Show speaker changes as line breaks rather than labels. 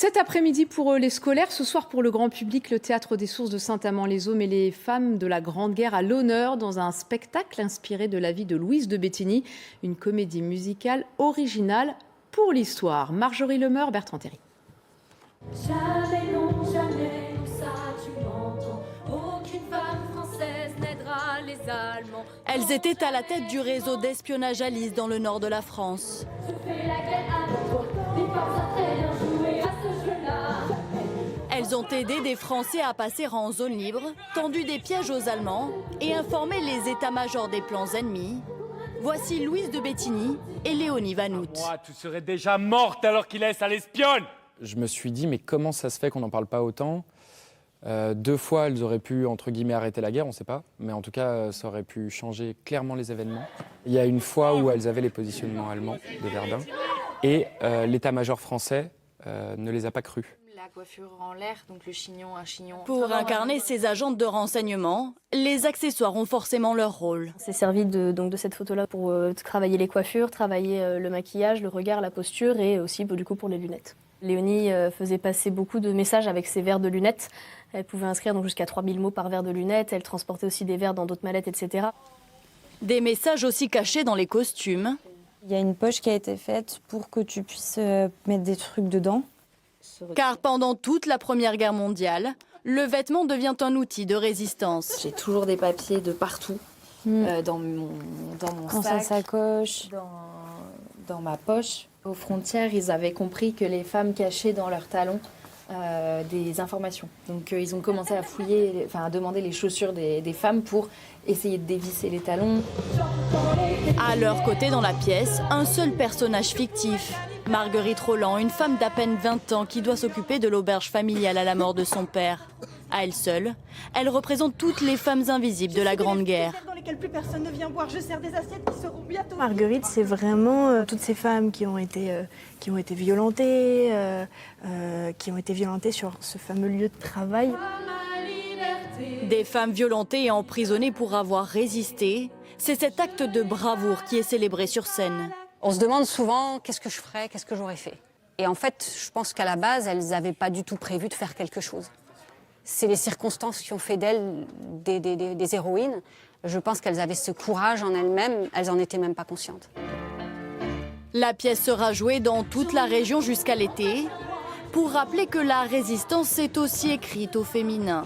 Cet après-midi pour les scolaires, ce soir pour le grand public, le Théâtre des Sources de Saint-Amand-les-Eaux met les femmes de la Grande Guerre à l'honneur dans un spectacle inspiré de la vie de Louise de Béthigny, une comédie musicale originale pour l'histoire. Marjorie Lemeur, Bertrand Terry.
Jamais, non, jamais, ça tu m'entends. Aucune femme française n'aidera les Allemands.
Elles étaient à la tête du réseau d'espionnage Alice dans le nord de la France.
Je fais la guerre avec toi, les femmes savent très bien jouer à ce jeu-là.
Elles ont aidé des Français à passer en zone libre, tendu des pièges aux Allemands et informé les états-majors des plans ennemis. Voici Louise de Béthigny et Léonie Vanout.
Moi, tu serais déjà morte alors qu'il laisse à l'espionne.
Je me suis dit, mais comment ça se fait qu'on n'en parle pas autant ? 2 fois, elles auraient pu, entre guillemets, arrêter la guerre, on ne sait pas. Mais en tout cas, ça aurait pu changer clairement les événements. Il y a une fois où elles avaient les positionnements allemands de Verdun. Et l'état-major français ne les a pas crus.
La coiffure en l'air, donc le chignon, un chignon.
Pour incarner ces agentes de renseignement, les accessoires ont forcément leur rôle.
On s'est servi de cette photo-là pour travailler les coiffures, travailler le maquillage, le regard, la posture et aussi du coup pour les lunettes. Léonie faisait passer beaucoup de messages avec ses verres de lunettes. Elle pouvait inscrire donc jusqu'à 3000 mots par verre de lunettes. Elle transportait aussi des verres dans d'autres mallettes, etc.
Des messages aussi cachés dans les costumes.
Il y a une poche qui a été faite pour que tu puisses mettre des trucs dedans.
Car pendant toute la Première Guerre mondiale, le vêtement devient un outil de résistance.
J'ai toujours des papiers de partout, dans mon
Dans sa
sac,
sacoche.
dans ma poche. Aux frontières, ils avaient compris que les femmes cachaient dans leurs talons des informations. Donc ils ont commencé à fouiller, à demander les chaussures des femmes pour essayer de dévisser les talons.
À leur côté dans la pièce, un seul personnage fictif. Marguerite Roland, une femme d'à peine 20 ans qui doit s'occuper de l'auberge familiale à la mort de son père. À elle seule, elle représente toutes les femmes invisibles de la Grande Guerre.
Dans lesquelles plus personne ne vient boire. Je sers des assiettes qui seront bientôt.
Marguerite, c'est vraiment toutes ces femmes qui ont été violentées, sur ce fameux lieu de travail.
Des femmes violentées et emprisonnées pour avoir résisté. C'est cet acte de bravoure qui est célébré sur scène.
On se demande souvent qu'est-ce que je ferais, qu'est-ce que j'aurais fait. Et en fait, je pense qu'à la base, elles n'avaient pas du tout prévu de faire quelque chose. C'est les circonstances qui ont fait d'elles des héroïnes. Je pense qu'elles avaient ce courage en elles-mêmes, elles n'en étaient même pas conscientes.
La pièce sera jouée dans toute la région jusqu'à l'été, pour rappeler que la résistance est aussi écrite au féminin.